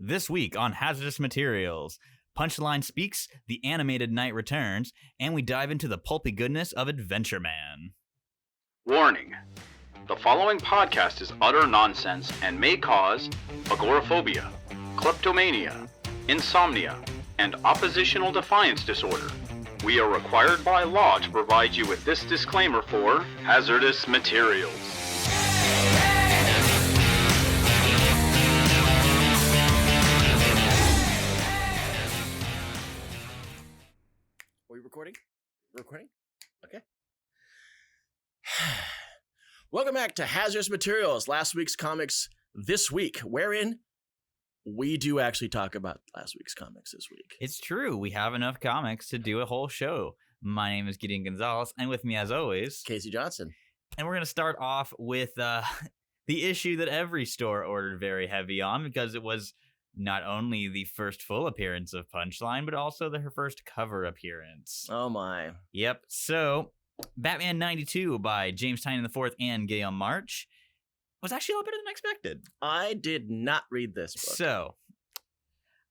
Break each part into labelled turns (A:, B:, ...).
A: This week on Hazardous Materials, Punchline speaks, the animated night returns, and we dive into the pulpy goodness of Adventureman.
B: Warning. The following podcast is utter nonsense and may cause agoraphobia, kleptomania, insomnia, and oppositional defiance disorder. We are required by law to provide you with this disclaimer for hazardous materials.
C: Are we recording? Recording? Okay. Welcome back to Hazardous Materials, last week's comics this week, wherein we do actually talk about last week's comics this week.
A: It's true. We have enough comics to do a whole show. My name is Gideon Gonzalez, and with me, as always,
C: Casey Johnson.
A: And we're going to start off with the issue that every store ordered very heavy on, because it was not only the first full appearance of Punchline, but also her first cover appearance.
C: Oh my.
A: Yep. So, Batman 92 by James Tynion IV and Guillem March was actually a lot better than expected.
C: I did not read this book.
A: So,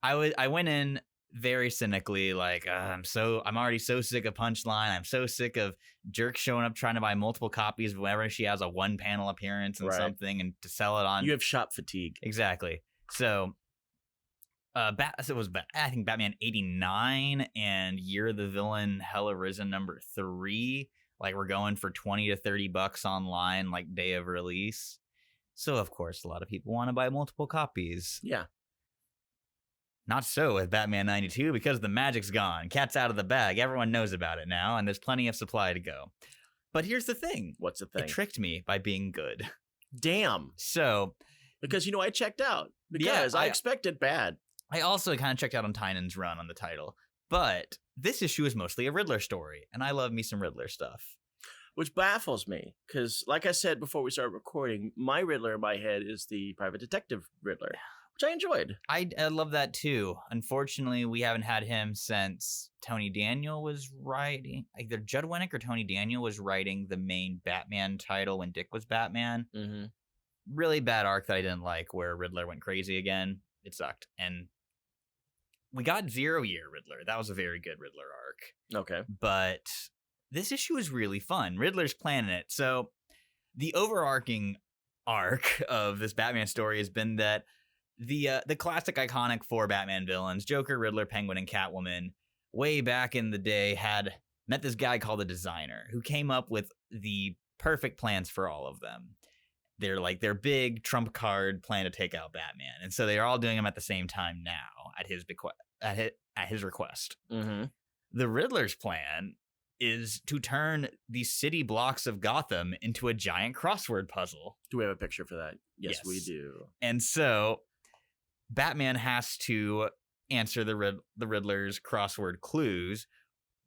A: I went in very cynically, like, I'm already so sick of Punchline. I'm so sick of jerks showing up trying to buy multiple copies whenever she has a one-panel appearance and something, and to sell it on.
C: You have shop fatigue.
A: Exactly. So, I think Batman 89 and Year of the Villain Hell Arisen number 3. Like, we're going for $20 to $30 online, like, day of release. So, of course, a lot of people want to buy multiple copies.
C: Yeah.
A: Not so with Batman 92, because the magic's gone. Cat's out of the bag. Everyone knows about it now, and there's plenty of supply to go. But here's the thing.
C: What's the thing?
A: It tricked me by being good.
C: Damn.
A: So.
C: Because, I checked out. Because I expected bad.
A: I also kind of checked out on Tynion's run on the title. But this issue is mostly a Riddler story, and I love me some Riddler stuff.
C: Which baffles me, because like I said before we started recording, my Riddler in my head is the private detective Riddler, which I enjoyed.
A: I love that too. Unfortunately, we haven't had him since Tony Daniel was writing, either Judd Winnick or Tony Daniel was writing the main Batman title when Dick was Batman.
C: Mm-hmm.
A: Really bad arc that I didn't like, where Riddler went crazy again. It sucked. And we got 0 Year Riddler. That was a very good Riddler arc.
C: Okay.
A: But this issue is really fun. Riddler's planning it. So the overarching arc of this Batman story has been that the classic iconic 4 Batman villains, Joker, Riddler, Penguin, and Catwoman, way back in the day had met this guy called the Designer, who came up with the perfect plans for all of them. They're like their big trump card plan to take out Batman. And so they're all doing them at the same time now at his request.
C: Mm-hmm.
A: The Riddler's plan is to turn the city blocks of Gotham into a giant crossword puzzle.
C: Do we have a picture for that? Yes. We do.
A: And so Batman has to answer the Riddler's crossword clues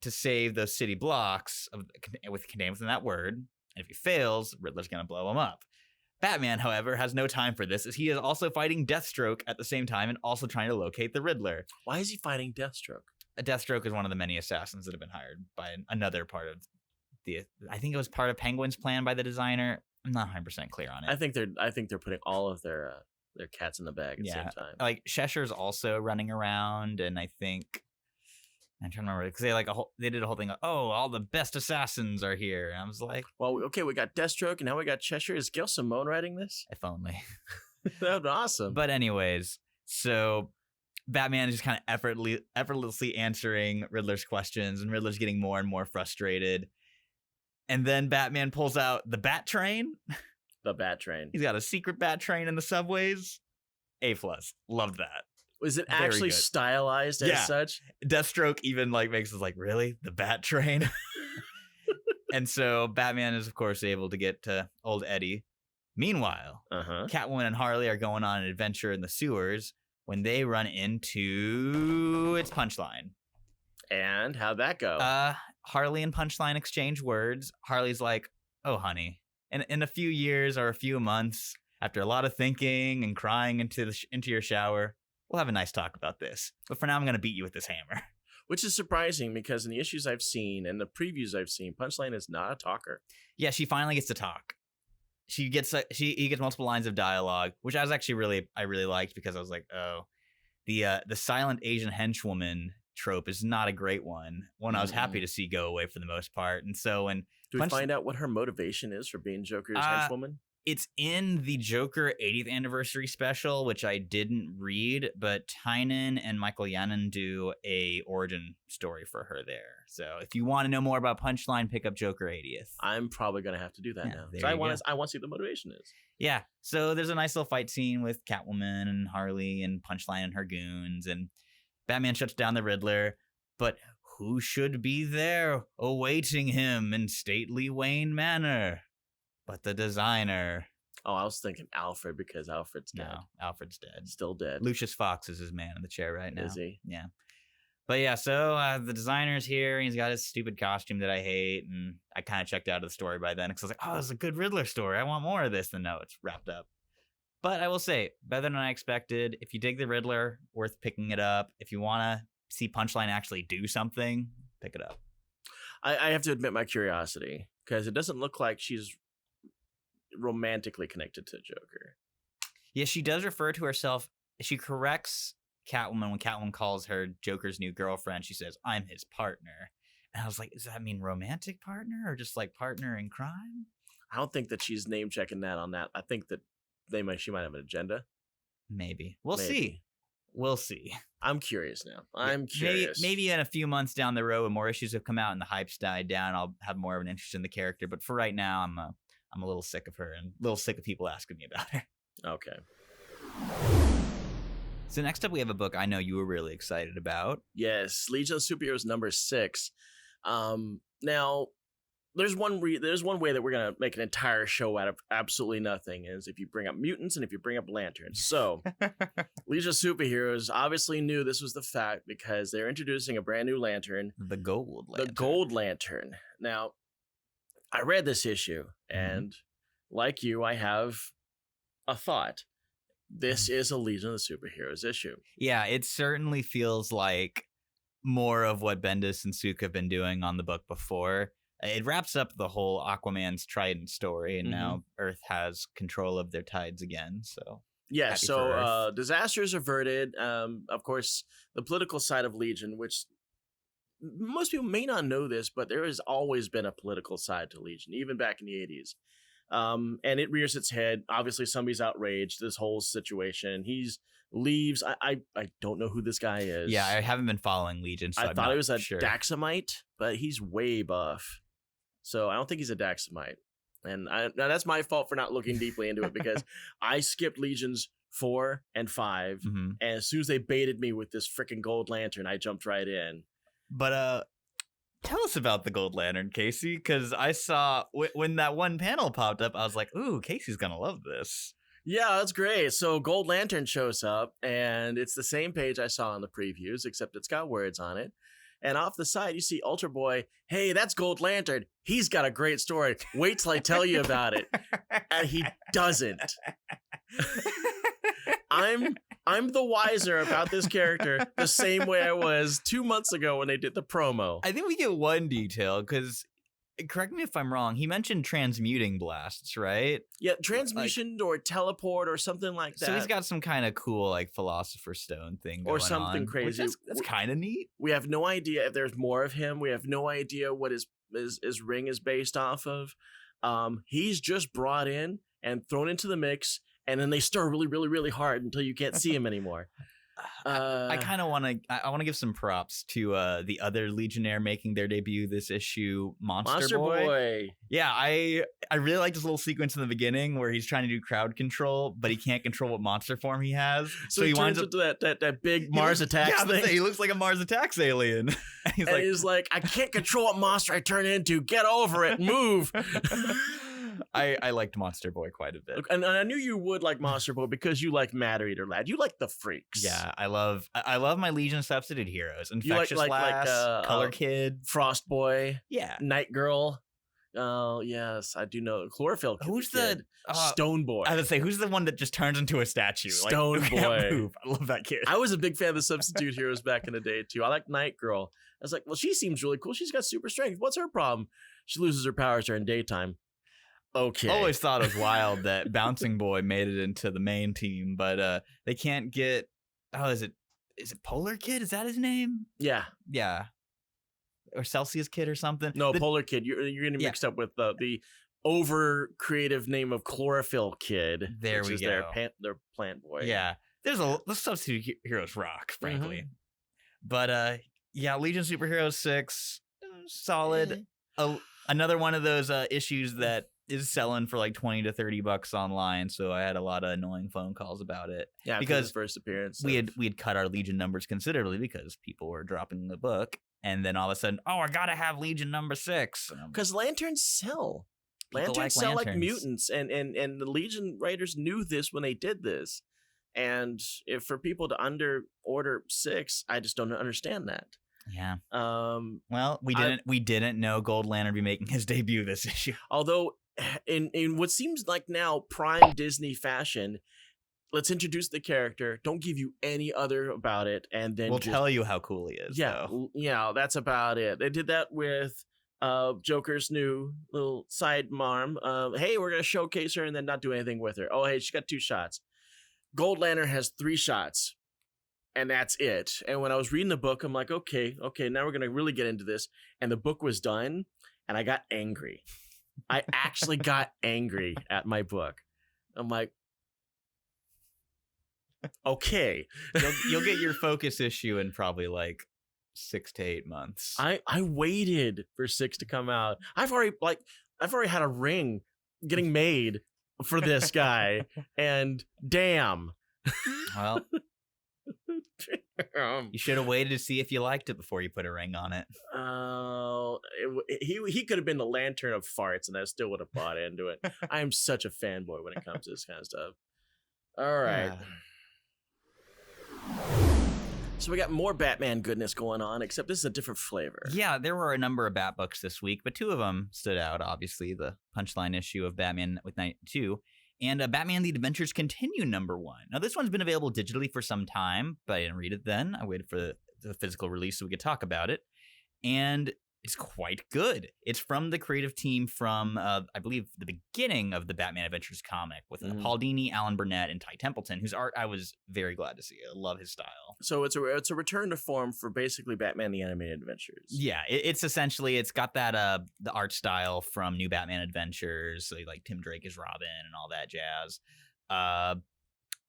A: to save those city blocks contained within that word. And if he fails, Riddler's going to blow him up. Batman, however, has no time for this, as he is also fighting Deathstroke at the same time and also trying to locate the Riddler.
C: Why is he fighting Deathstroke?
A: Deathstroke is one of the many assassins that have been hired by another part of I think it was part of Penguin's plan by the Designer. I'm not 100% clear on it.
C: I think they're putting all of their cats in the bag at the same time.
A: Like Cheshire's also running around, and I think I'm trying to remember, because they did a whole thing like, oh, all the best assassins are here. And I was like,
C: well, okay, we got Deathstroke, and now we got Cheshire. Is Gail Simone writing this?
A: If only.
C: That would be awesome.
A: But anyways, so Batman is just kind of effortlessly answering Riddler's questions, and Riddler's getting more and more frustrated. And then Batman pulls out the Bat Train.
C: The Bat Train.
A: He's got a secret Bat Train in the subways. A+. Loved that.
C: Was it actually stylized as such?
A: Deathstroke even makes us like, really? The Bat Train? And so Batman is, of course, able to get to old Eddie. Meanwhile, Catwoman and Harley are going on an adventure in the sewers when they run into its Punchline.
C: And how'd that go?
A: Harley and Punchline exchange words. Harley's like, oh, honey, in a few years or a few months, after a lot of thinking and crying into your shower, we'll have a nice talk about this. But for now, I'm going to beat you with this hammer.
C: Which is surprising, because in the issues I've seen and the previews I've seen, Punchline is not a talker.
A: Yeah, she finally gets to talk. He gets multiple lines of dialogue, which I really liked, because I was like, oh, the silent Asian henchwoman trope is not a great one. One I was happy to see go away for the most part. And so when
C: do we find out what her motivation is for being Joker's henchwoman?
A: It's in the Joker 80th anniversary special, which I didn't read, but Tynan and Michael Yannon do a origin story for her there. So if you want to know more about Punchline, pick up Joker 80th.
C: I'm probably going to have to do that now.
A: There
C: So I
A: you
C: want
A: go.
C: to I want to see what the motivation is.
A: Yeah, so there's a nice little fight scene with Catwoman and Harley and Punchline and her goons, and Batman shuts down the Riddler, but who should be there awaiting him in stately Wayne Manor but the designer?
C: Oh, I was thinking Alfred because Alfred's dead.
A: No, Alfred's dead.
C: Still dead.
A: Lucius Fox is his man in the chair right now.
C: Is he?
A: Yeah. But yeah, so the designer's here, and he's got his stupid costume that I hate, and I kind of checked out of the story by then because I was like, oh, it's a good Riddler story. I want more of this. And no, it's wrapped up. But I will say, better than I expected. If you dig the Riddler, worth picking it up. If you want to see Punchline actually do something, pick it up.
C: I have to admit my curiosity because it doesn't look like she's romantically connected to Joker.
A: Yeah, she does refer to herself. She corrects Catwoman when Catwoman calls her Joker's new girlfriend. She says, I'm his partner. And I was like, does that mean romantic partner or just like partner in crime?
C: I don't think that she's name checking that on that. I think that she might have an agenda.
A: Maybe. We'll
C: Maybe.
A: See. We'll see.
C: I'm curious now. I'm curious.
A: Maybe in a few months down the road when more issues have come out and the hype's died down, I'll have more of an interest in the character. But for right now, I'm a little sick of her and a little sick of people asking me about her.
C: Okay.
A: So next up, we have a book I know you were really excited about.
C: Yes, Legion of Superheroes number 6. Now, there's one way that we're gonna make an entire show out of absolutely nothing is if you bring up mutants and if you bring up lanterns. So, Legion of Superheroes obviously knew this was the fact because they're introducing a brand new lantern,
A: The Gold Lantern.
C: the Gold Lantern. Now, I read this issue, and like you, I have a thought. This is a Legion of the Superheroes issue.
A: Yeah, it certainly feels like more of what Bendis and Sook have been doing on the book before. It wraps up the whole Aquaman's Trident story, and now Earth has control of their tides again. So
C: yeah,
A: happy for
C: so
A: Earth.
C: disasters averted. Of course, the political side of Legion, which most people may not know this, but there has always been a political side to Legion, even back in the 80s. And it rears its head. Obviously, somebody's outraged this whole situation. He leaves. I don't know who this guy is.
A: Yeah, I haven't been following Legion, so
C: I
A: I'm
C: thought
A: not
C: it was a
A: sure.
C: Daxamite, but he's way buff. So I don't think he's a Daxamite. And now that's my fault for not looking deeply into it because I skipped Legions 4 and 5.
A: Mhm.
C: And as soon as they baited me with this freaking Gold Lantern, I jumped right in.
A: But tell us about the Gold Lantern, Casey, because I saw when that one panel popped up, I was like, ooh, Casey's gonna love this.
C: Yeah, that's great. So Gold Lantern shows up, and it's the same page I saw in the previews, except it's got words on it. And off the side, you see Ultra Boy. Hey, that's Gold Lantern. He's got a great story. Wait till I tell you about it. And he doesn't. I'm the wiser about this character the same way I was 2 months ago when they did the promo.
A: I think we get one detail, because, correct me if I'm wrong, he mentioned transmuting blasts, right?
C: Yeah, transmutation or teleport or something like that.
A: So he's got some kind of cool, like, Philosopher's Stone thing going
C: Or something
A: on,
C: crazy.
A: which That's kind of neat.
C: We have no idea if there's more of him. We have no idea what his ring is based off of. He's just brought in and thrown into the mix, and then they stir really, really, really hard until you can't see him anymore.
A: I kind of want to give some props to the other Legionnaire making their debut this issue, Monster Boy. Yeah, I really like this little sequence in the beginning where he's trying to do crowd control, but he can't control what monster form he has.
C: So he winds up into that big Mars Attacks thing.
A: He looks like a Mars Attacks alien. And
C: he's like, I can't control what monster I turn into. Get over it. Move.
A: I liked Monster Boy quite a bit.
C: And I knew you would like Monster Boy because you like Matter Eater Lad. You like the freaks.
A: Yeah, I love my Legion substitute heroes. Infectious Lass, Color Kid,
C: Frost Boy,
A: yeah,
C: Night Girl. Oh yes, I do know Chlorophyll.
A: Who's the
C: Stone Boy?
A: I was gonna say, who's the one that just turns into a statue?
C: Stone
A: Boy. I love that kid.
C: I was a big fan of the substitute heroes back in the day too. I like Night Girl. I was like, well, she seems really cool. She's got super strength. What's her problem? She loses her powers during daytime. Okay.
A: Always thought it was wild that Bouncing Boy made it into the main team, but they can't get. Oh, is it is it Polar Kid? Is that his name?
C: Yeah.
A: Yeah. Or Celsius Kid or something?
C: No, Polar Kid. You're getting mixed up with the over creative name of Chlorophyll Kid.
A: There
C: which
A: we
C: is
A: go.
C: Their plant boy.
A: Yeah. The Substitute Heroes rock, frankly. But Legion Superheroes 6, solid. Another one of those issues that is selling for like $20 to $30 online, so I had a lot of annoying phone calls about it.
C: Yeah,
A: because
C: first appearance.
A: We had cut our Legion numbers considerably because people were dropping the book, and then all of a sudden, I gotta have Legion number 6
C: because lanterns sell. Lanterns sell like mutants, and the Legion writers knew this when they did this. And if for people to under order 6, I just don't understand that.
A: Yeah. Well, we didn't know Gold Lantern would be making his debut this issue.
C: Although, in what seems like now prime Disney fashion, let's introduce the character. Don't give you any other about it, and then
A: we'll tell you how cool he is.
C: Yeah, yeah, that's about it. They did that with Joker's new little side marm. Hey, we're gonna showcase her and then not do anything with her. Oh, hey, she got 2 shots. Gold Lantern has 3 shots, and that's it. And when I was reading the book, I'm like, okay, now we're gonna really get into this. And the book was done, and I got angry. I actually got angry at my book. I'm like, okay,
A: you'll get your Focus issue in probably like 6 to 8 months.
C: I waited for 6 to come out. I've already had a ring getting made for this guy, and damn.
A: Well, you should have waited to see if you liked it before you put a ring on it.
C: He could have been the Lantern of farts, and I still would have bought into it. I am such a fanboy when it comes to this kind of stuff. All right. So we got more Batman goodness going on, except this is a different flavor.
A: Yeah, there were a number of Bat books this week, but 2 of them stood out. Obviously, the Punchline issue of Batman with 92 and Batman: The Adventures Continue #1. Now, this one's been available digitally for some time, but I didn't read it then. I waited for the physical release so we could talk about it. And it's quite good. It's from the creative team from, I believe, the beginning of the Batman Adventures comic with Paul Dini, Alan Burnett, and Ty Templeton, whose art I was very glad to see. I love his style.
C: So it's a return to form for basically Batman: The Animated Adventures.
A: Yeah, it's essentially, it's got that the art style from New Batman Adventures, so like Tim Drake is Robin and all that jazz.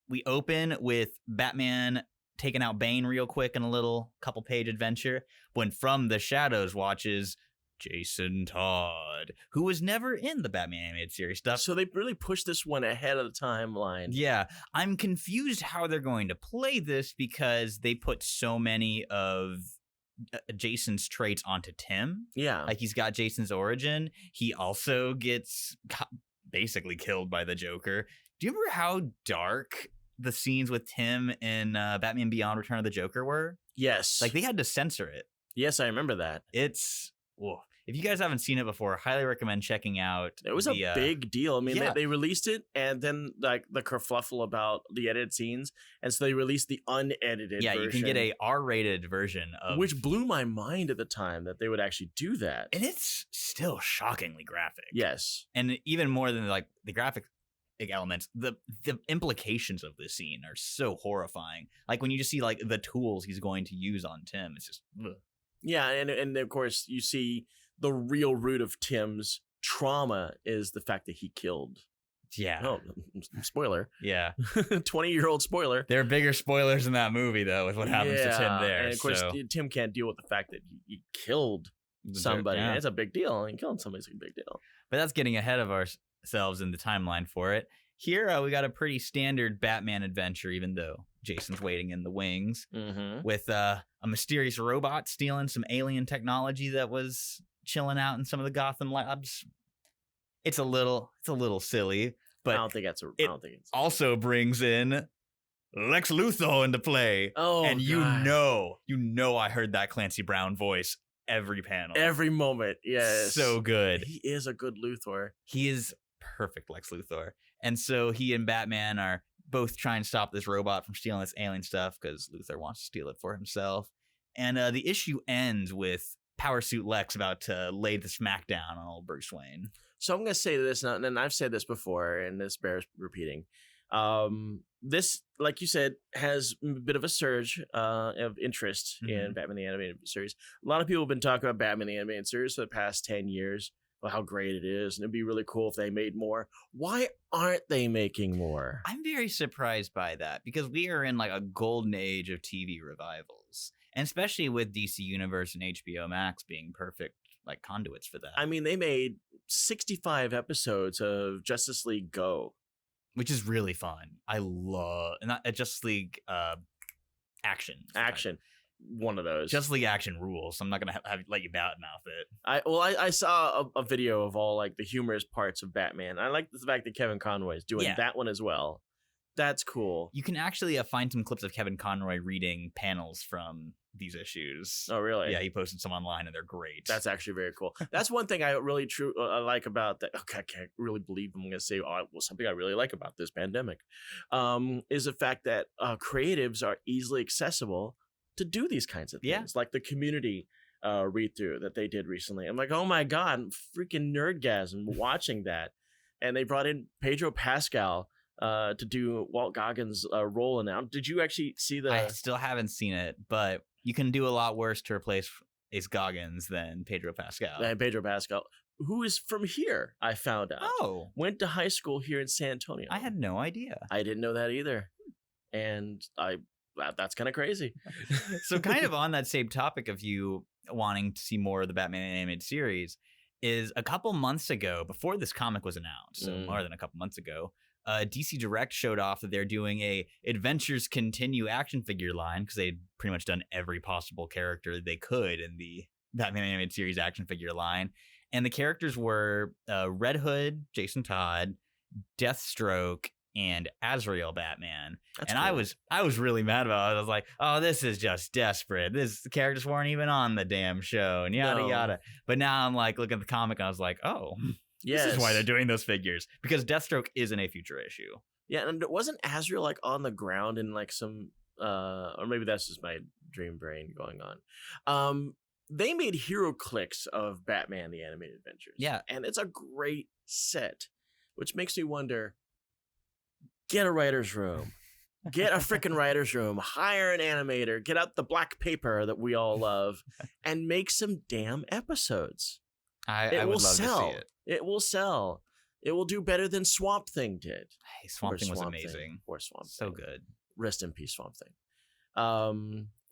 A: We open with Batman taking out Bane real quick in a little couple-page adventure, when from the shadows watches Jason Todd, who was never in the Batman animated series stuff.
C: So they really pushed this one ahead of the timeline.
A: Yeah, I'm confused how they're going to play this because they put so many of Jason's traits onto Tim.
C: Yeah.
A: Like, he's got Jason's origin. He also gets basically killed by the Joker. Do you remember how dark the scenes with Tim in Batman Beyond Return of the Joker were?
C: Yes.
A: Like, they had to censor it.
C: Yes, I remember that.
A: It's... Whoa. If you guys haven't seen it before, highly recommend checking out.
C: It was a big deal. I mean,
A: yeah.
C: they released it, and then like the kerfluffle about the edited scenes, and so they released the unedited version.
A: You can get a R-rated version of...
C: Which blew my mind at the time that they would actually do that.
A: And it's still shockingly graphic.
C: Yes.
A: And even more than like the graphic elements, the implications of this scene are so horrifying. Like, when you just see like the tools he's going to use on Tim, it's just... Ugh.
C: Yeah, and of course you see the real root of Tim's trauma is the fact that he killed.
A: Yeah.
C: Oh, spoiler.
A: Yeah.
C: 20-year-old spoiler.
A: There are bigger spoilers in that movie, though, with what happens to Tim there.
C: And of course, Tim can't deal with the fact that he killed somebody.
A: Yeah.
C: It's a big deal. And killing somebody's a big deal.
A: But that's getting ahead of ourselves in the timeline for it. Here, we got a pretty standard Batman adventure, even though Jason's waiting in the wings, with a mysterious robot stealing some alien technology that was chilling out in some of the Gotham labs. It's a little silly, but
C: I don't think it's
A: also brings in Lex Luthor into play.
C: Oh,
A: and
C: God.
A: you know I heard that Clancy Brown voice every panel.
C: Every moment, yes.
A: So good.
C: He is a good Luthor.
A: He is perfect Lex Luthor. And so he and Batman are both trying to stop this robot from stealing this alien stuff because Luthor wants to steal it for himself. And the issue ends with Power Suit Lex about to lay the smackdown on old Bruce Wayne.
C: So I'm going to say this, and I've said this before, and this bears repeating. this, like you said, has a bit of a surge of interest in Batman the Animated Series. A lot of people have been talking about Batman the Animated Series for the past 10 years, about how great it is, and it'd be really cool if they made more. Why aren't they making more?
A: I'm very surprised by that, because we are in like a golden age of TV revivals, and especially with DC Universe and HBO Max being perfect like conduits for that.
C: I mean, they made 65 episodes of Justice League Go,
A: which is really fun. I love Justice League Action.
C: One of those.
A: Justice League Action rules. So I'm not gonna let you mouth it.
C: I saw a video of all like the humorous parts of Batman. I like the fact that Kevin Conroy is doing that one as well. That's cool.
A: You can actually find some clips of Kevin Conroy reading panels from these issues.
C: Oh, really?
A: Yeah, he posted some online, and they're great.
C: That's actually very cool. That's one thing I really I like about that. Okay, I can't really believe I'm going to say, something I really like about this pandemic is the fact that creatives are easily accessible to do these kinds of things, like the community read through that they did recently. I'm like, oh my God, I'm freaking nerdgasm watching that. And they brought in Pedro Pascal to do Walt Goggins' role in that. Did you actually see the...
A: I still haven't seen it, but you can do a lot worse to replace Ace Goggins than Pedro Pascal.
C: Who is from here, I found out.
A: Oh.
C: Went to high school here in San Antonio.
A: I had no idea.
C: I didn't know that either. And that's kind of crazy.
A: So kind of on that same topic of you wanting to see more of the Batman animated series, is a couple months ago, before this comic was announced, so more than a couple months ago, DC Direct showed off that they're doing a Adventures Continue action figure line, because they'd pretty much done every possible character they could in the Batman animated series action figure line. And the characters were Red Hood, Jason Todd, Deathstroke, and Azrael Batman. That's cool. I was really mad about it. I was like, oh, this is just desperate. The characters weren't even on the damn show, and yada yada. But now I'm like looking at the comic, and I was like, oh, this is why they're doing those figures, because Deathstroke is in a future issue.
C: Yeah, and wasn't Azrael like on the ground in like some or maybe that's just my dream brain going on. They made hero clicks of Batman the Animated Adventures.
A: Yeah.
C: And it's a great set, which makes me wonder, get a writer's room. Get a freaking writer's room. Hire an animator. Get out the black paper that we all love and make some damn episodes.
A: I would love to see it.
C: It will sell. It will do better than Swamp Thing did.
A: Hey, Swamp Thing was amazing.
C: Poor Swamp
A: Thing. So
C: Thing.
A: good.
C: Rest in peace, Swamp Thing.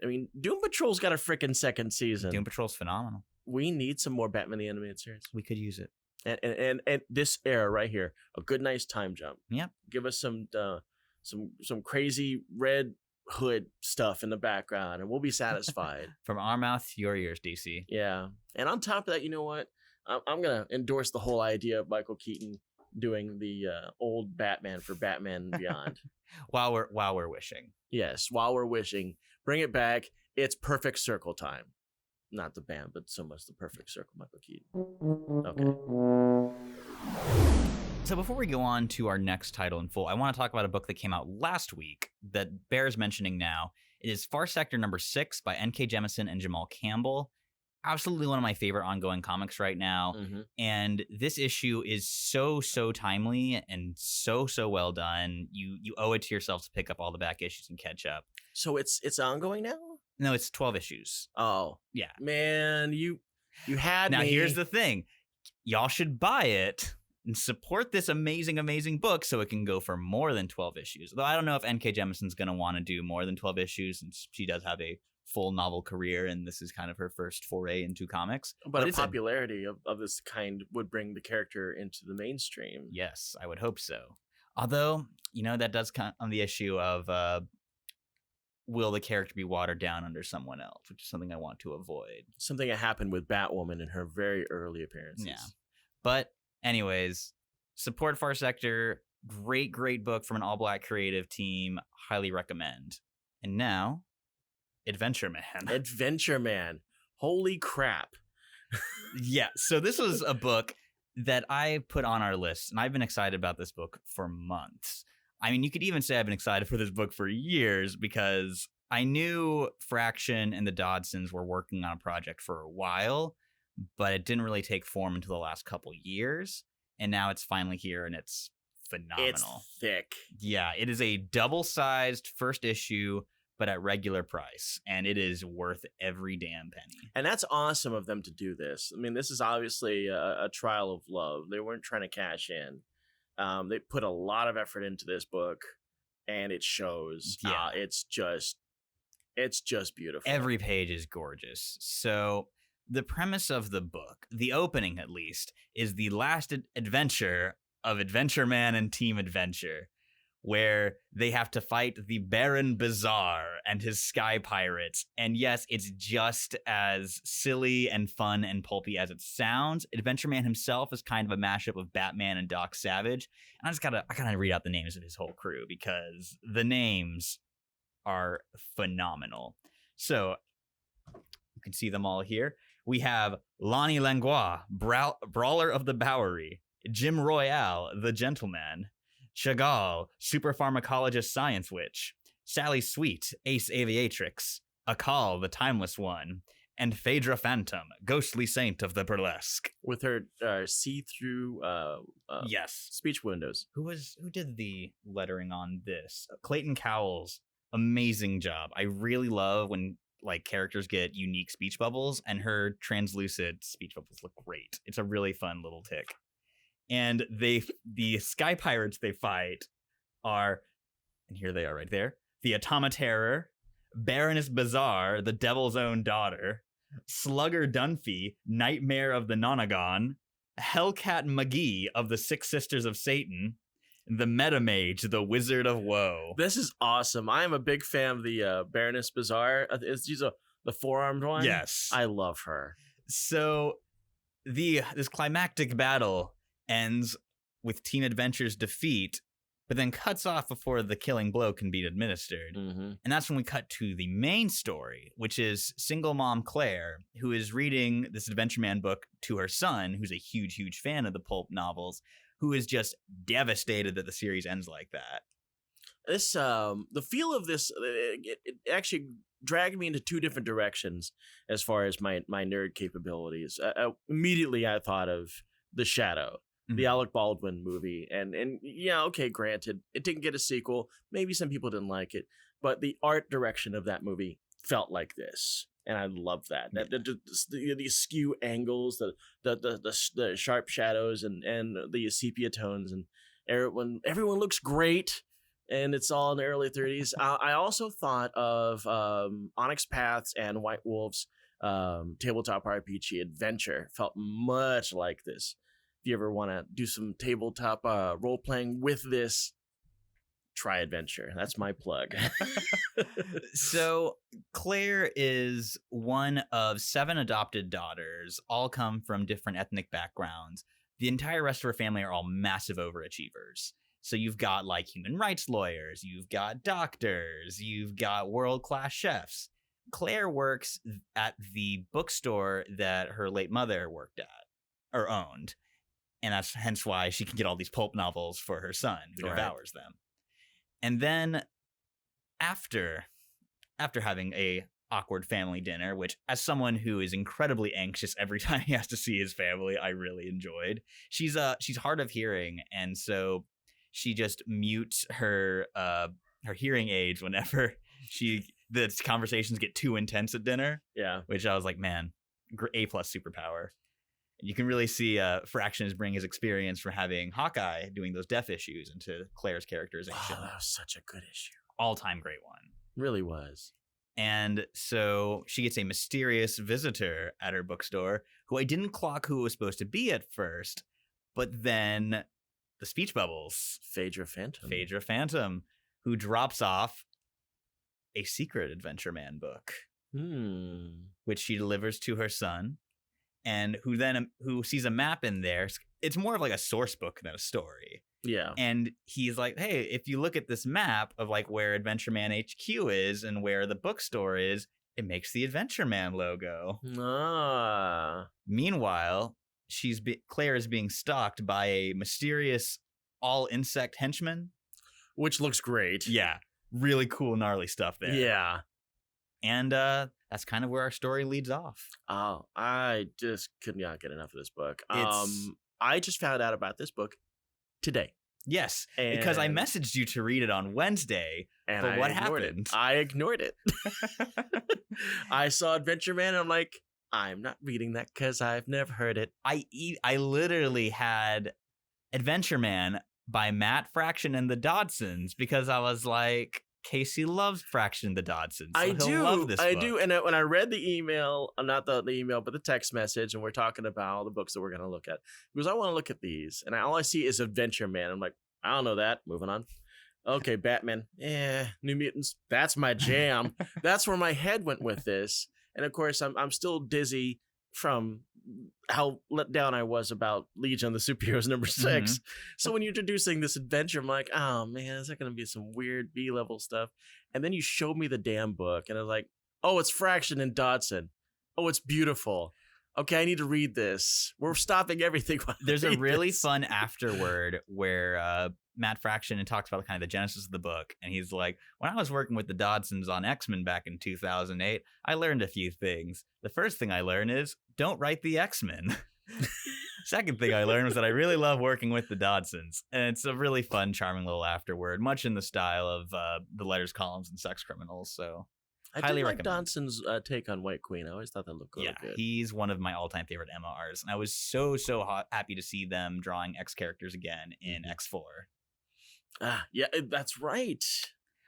C: I mean, Doom Patrol's got a freaking second season.
A: Doom Patrol's phenomenal.
C: We need some more Batman the Animated Series.
A: We could use it.
C: And this era right here, a good nice time jump.
A: Yeah.
C: Give us some crazy Red Hood stuff in the background, and we'll be satisfied.
A: From our mouth to your ears, DC.
C: Yeah. And on top of that, you know what? I'm gonna endorse the whole idea of Michael Keaton doing the old Batman for Batman and Beyond.
A: while we're wishing.
C: Yes, while we're wishing. Bring it back. It's Perfect Circle time. Not the band, but so much the Perfect Circle, Michael Keaton. Okay.
A: So before we go on to our next title in full, I want to talk about a book that came out last week that bears mentioning now. It is Far Sector number 6 by N.K. Jemisin and Jamal Campbell. Absolutely one of my favorite ongoing comics right now. Mm-hmm. And this issue is so timely and so well done. You owe it to yourself to pick up all the back issues and catch up.
C: So it's ongoing now?
A: No, it's 12 issues.
C: Oh.
A: Yeah.
C: Man, you had
A: now,
C: me.
A: Here's the thing. Y'all should buy it and support this amazing book so it can go for more than 12 issues. Though I don't know if N.K. Jemisin's going to want to do more than 12 issues, since she does have a full novel career, and this is kind of her first foray into comics.
C: But the popularity of this kind would bring the character into the mainstream.
A: Yes, I would hope so. Although, that does come on the issue of will the character be watered down under someone else, which is something I want to avoid.
C: Something that happened with Batwoman in her very early appearances.
A: Yeah. But anyways, support Far Sector. Great book from an all-black creative team. Highly recommend. And now, Adventureman. Holy crap. Yeah. So this was a book that I put on our list, and I've been excited about this book for months. I mean, you could even say I've been excited for this book for years, because I knew Fraction and the Dodsons were working on a project for a while, but it didn't really take form until the last couple years. And now it's finally here, and it's phenomenal.
C: It's thick.
A: Yeah, it is a double-sized first issue, but at regular price, and it is worth every damn penny.
C: And that's awesome of them to do this. I mean, this is obviously a trial of love. They weren't trying to cash in. They put a lot of effort into this book, and it shows.
A: Yeah.
C: It's just beautiful.
A: Every page is gorgeous. So the premise of the book, the opening at least, is the last adventure of Adventureman and Team Adventure, where they have to fight the Baron Bazaar and his sky pirates. And yes, it's just as silly and fun and pulpy as it sounds. Adventureman himself is kind of a mashup of Batman and Doc Savage. And I gotta read out the names of his whole crew because the names are phenomenal. So you can see them all here. We have Lonnie Langlois, Brawler of the Bowery, Jim Royale, the Gentleman, Chagall, Super Pharmacologist Science Witch, Sally Sweet, Ace Aviatrix, Akal, the Timeless One, and Phaedra Phantom, Ghostly Saint of the Burlesque.
C: With her see-through
A: Yes.
C: speech windows.
A: Who did the lettering on this? Clayton Cowles. Amazing job. I really love when like characters get unique speech bubbles, and her translucent speech bubbles look great. It's a really fun little tick. And the sky pirates they fight are, and here they are right there, the Atoma Terror, Baroness Bazaar, the Devil's Own Daughter, Slugger Dunphy, Nightmare of the Nonagon, Hellcat McGee of the Six Sisters of Satan, the Metamage, the Wizard of Woe.
C: This is awesome. I am a big fan of the Baroness Bazaar. She's the four-armed one?
A: Yes.
C: I love her.
A: So this climactic battle ends with Team Adventure's defeat, but then cuts off before the killing blow can be administered.
C: Mm-hmm.
A: And that's when we cut to the main story, which is single mom Claire, who is reading this Adventureman book to her son, who's a huge, huge fan of the pulp novels, who is just devastated that the series ends like that.
C: This the feel of this it actually dragged me into two different directions as far as my nerd capabilities. Immediately I thought of The Shadow, the Alec Baldwin movie, and yeah, okay, granted, it didn't get a sequel. Maybe some people didn't like it, but the art direction of that movie felt like this, and I love that. The skew angles, the sharp shadows, and the sepia tones, and everyone looks great, and it's all in the early 30s. I also thought of Onyx Paths and White Wolf's tabletop RPG Adventure. Felt much like this. If you ever want to do some tabletop role playing with this, try Adventure. That's my plug.
A: So Claire is one of 7 adopted daughters, all come from different ethnic backgrounds. The entire rest of her family are all massive overachievers. So you've got like human rights lawyers, you've got doctors, you've got world-class chefs. Claire works at the bookstore that her late mother worked at or owned. And that's hence why she can get all these pulp novels for her son, who devours them. And then after having a awkward family dinner, which as someone who is incredibly anxious every time he has to see his family, I really enjoyed. She's hard of hearing, and so she just mutes her hearing aids whenever the conversations get too intense at dinner.
C: Yeah.
A: Which I was like, man, A+ superpower. You can really see Fraction is bringing his experience from having Hawkeye doing those deaf issues into Claire's characterization.
C: Oh, that was such a good issue.
A: All-time great one.
C: Really was.
A: And so she gets a mysterious visitor at her bookstore who I didn't clock who it was supposed to be at first, but then the speech bubbles.
C: Phaedra
A: Phantom, who drops off a secret Adventureman book, which she delivers to her son. And who sees a map in there. It's more of like a source book than a story.
C: Yeah.
A: And he's like, hey, if you look at this map of like where Adventureman HQ is and where the bookstore is, it makes the Adventureman logo. Meanwhile, Claire is being stalked by a mysterious all-insect henchman.
C: Which looks great.
A: Yeah. Really cool, gnarly stuff there.
C: Yeah.
A: And that's kind of where our story leads off.
C: Oh, I just could not get enough of this book. I just found out about this book today.
A: Yes, because I messaged you to read it on Wednesday, but what happened?
C: I ignored it. I saw Adventureman, and I'm like, I'm not reading that because I've never heard it.
A: I literally had Adventureman by Matt Fraction and the Dodsons because I was like, Casey loves Fraction and the Dodsons. So he'll love this book.
C: do. And when I read the email, not the email, but the text message, and we're talking about the books that we're going to look at, because I want to look at these, and all I see is Adventureman. I'm like, I don't know that. Moving on. Okay, Batman. New Mutants. That's my jam. That's where my head went with this. And of course, I'm still dizzy from how let down I was about Legion of the Superheroes number 6. Mm-hmm. So when you're introducing this adventure, I'm like, oh man, is that going to be some weird B-level stuff? And then you showed me the damn book, and I was like, oh, it's Fraction and Dodson. Oh, it's beautiful. Okay, I need to read this. We're stopping everything.
A: There's a really fun afterword where Matt Fraction talks about kind of the genesis of the book, and he's like, when I was working with the Dodsons on X-Men back in 2008, I learned a few things. The first thing I learned is don't write the X-Men. Second thing I learned was that I really love working with the Dodsons, and it's a really fun, charming little afterword, much in the style of the letters, columns, and sex criminals. So
C: I
A: highly
C: did like
A: recommend.
C: Dodson's take on White Queen. I always thought that looked really good.
A: He's one of my all-time favorite MRs, and I was so happy to see them drawing X characters again in X4.
C: Yeah, that's right.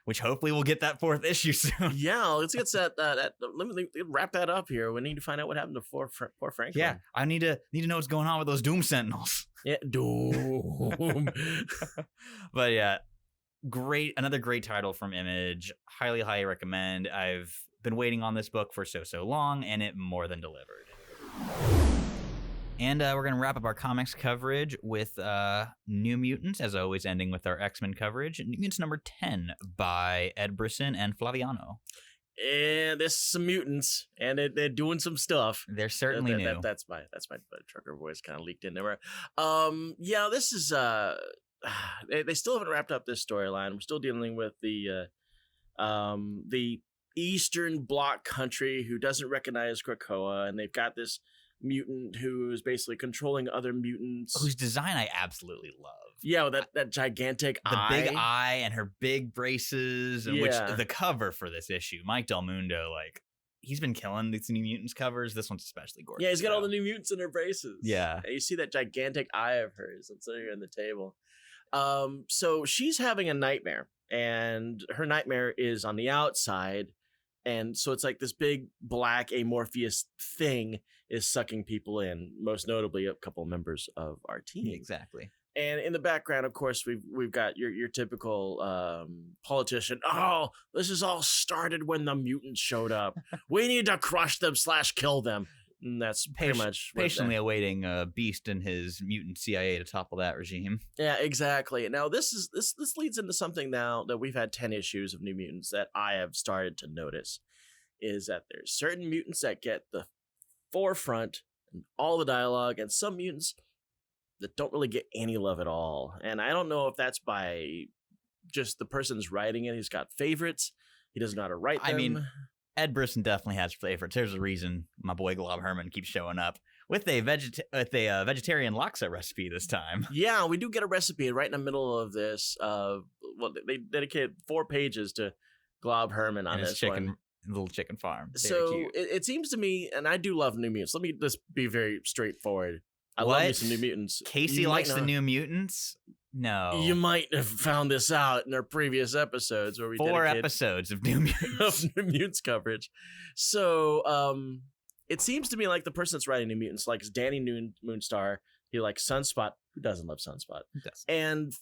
A: Which hopefully we'll get that 4th issue soon.
C: Yeah, let's get that. Let me wrap that up here. We need to find out what happened to poor Franklin.
A: Yeah, I need to know what's going on with those Doom Sentinels.
C: Yeah, Doom.
A: But yeah, another great title from Image. Highly recommend. I've been waiting on this book for so long, and it more than delivered. And we're going to wrap up our comics coverage with New Mutants, as always, ending with our X-Men coverage. New Mutants number 10 by Ed Brisson and Flaviano.
C: And there's some mutants, and they're doing some stuff.
A: They're certainly new.
C: That's my trucker voice kind of leaked in there. Yeah, this is they still haven't wrapped up this storyline. We're still dealing with the Eastern Bloc country who doesn't recognize Krakoa, and they've got this mutant who is basically controlling other mutants,
A: whose design I absolutely love.
C: Yeah, that gigantic eye.
A: The big eye and her big braces, and which the cover for this issue, Mike Del Mundo, like, he's been killing these New Mutants covers. This one's especially gorgeous.
C: Yeah, he's got all the New Mutants in her braces.
A: Yeah.
C: And you see that gigantic eye of hers that's sitting on the table. So she's having a nightmare, and her nightmare is on the outside. And so it's like this big black amorphous thing is sucking people in, most notably a couple members of our team.
A: Exactly.
C: And in the background, of course, we've got your typical politician. Oh, this is all started when the mutants showed up. We need to crush them / kill them. And that's pretty much
A: patiently awaiting Beast and his mutant CIA to topple that regime.
C: Yeah, exactly. Now this leads into something now that we've had 10 issues of New Mutants that I have started to notice, is that there's certain mutants that get the forefront and all the dialogue, and some mutants that don't really get any love at all. And I don't know if that's by just the person's writing it. He's got favorites. He doesn't know how to write them.
A: I mean, Ed Brisson definitely has favorites. There's a reason my boy GlobHerman keeps showing up with a vegetarian laksa recipe this time.
C: Yeah, we do get a recipe right in the middle of this. Well, they dedicated 4 pages to GlobHerman on this
A: little chicken farm.
C: So it seems to me, and I do love New Mutants. Let me just be very straightforward. I love me some New Mutants.
A: Casey likes the New Mutants? No.
C: You might have found this out in our previous episodes where we
A: 4 episodes of New Mutants.
C: New Mutants coverage. So it seems to me like the person that's writing New Mutants likes Danny Moonstar. He likes Sunspot. Who doesn't love Sunspot?
A: Who does?
C: And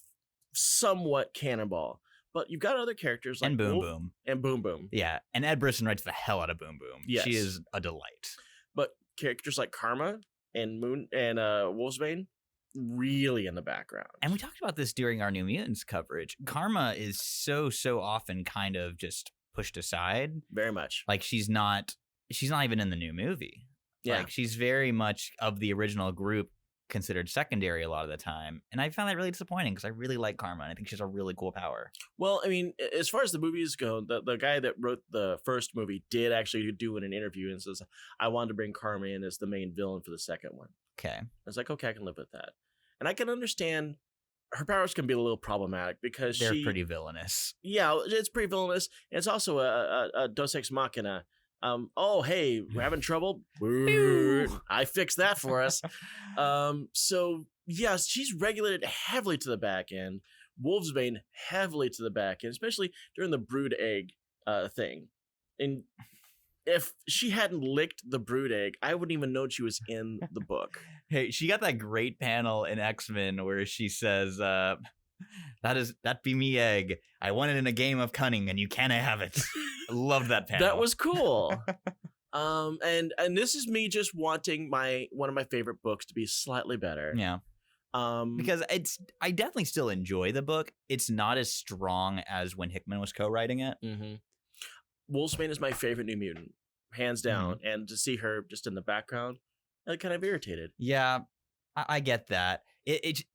C: somewhat Cannonball. But you've got other characters like
A: and Boom Boom.
C: And Boom Boom.
A: Yeah, and Ed Brisson writes the hell out of Boom Boom.
C: Yes.
A: She is a delight.
C: But characters like Karma and Wolfsbane, really in the background.
A: And we talked about this during our New Mutants coverage. Karma is so often kind of just pushed aside.
C: Very much.
A: Like she's not even in the new movie.
C: Yeah.
A: Like she's very much of the original group considered secondary a lot of the time. And I found that really disappointing because I really like Karma and I think she's a really cool power.
C: Well, I mean, as far as the movies go, the guy that wrote the first movie did actually do in an interview and says, I wanted to bring Karma in as the main villain for the second one.
A: Okay.
C: I was like, okay, I can live with that. And I can understand her powers can be a little problematic because
A: They're pretty villainous.
C: Yeah, it's pretty villainous. And it's also a Deus Ex Machina. Oh, hey, we're having trouble. I fixed that for us. So yes, she's regulated heavily to the back end. Wolfsbane heavily to the back end, especially during the brood egg thing. And if she hadn't licked the brood egg, I wouldn't even know she was in the book.
A: Hey, she got that great panel in X-Men where she says, that be me egg. I won it in a game of cunning and you can't have it. I love that panel.
C: That was cool. And this is me just wanting one of my favorite books to be slightly better.
A: Yeah. Because I definitely still enjoy the book. It's not as strong as when Hickman was co-writing it.
C: Mm-hmm. Wolfsbane is my favorite New Mutant, hands down. Mm-hmm. And to see her just in the background, I kind of irritated.
A: Yeah, I get that.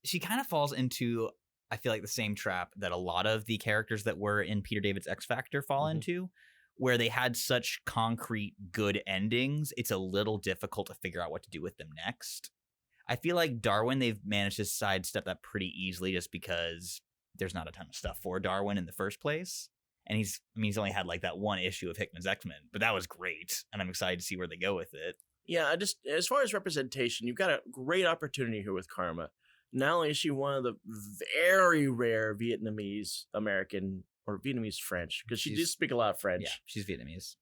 A: She kind of falls into, I feel like, the same trap that a lot of the characters that were in Peter David's X Factor fall into, where they had such concrete good endings. It's a little difficult to figure out what to do with them next. I feel like Darwin, they've managed to sidestep that pretty easily just because there's not a ton of stuff for Darwin in the first place. And he's only had like that one issue of Hickman's X-Men, but that was great. And I'm excited to see where they go with it.
C: Yeah, as far as representation, you've got a great opportunity here with Karma. Not only is she one of the very rare Vietnamese American or Vietnamese French, because she did speak a lot of French.
A: Yeah, she's Vietnamese.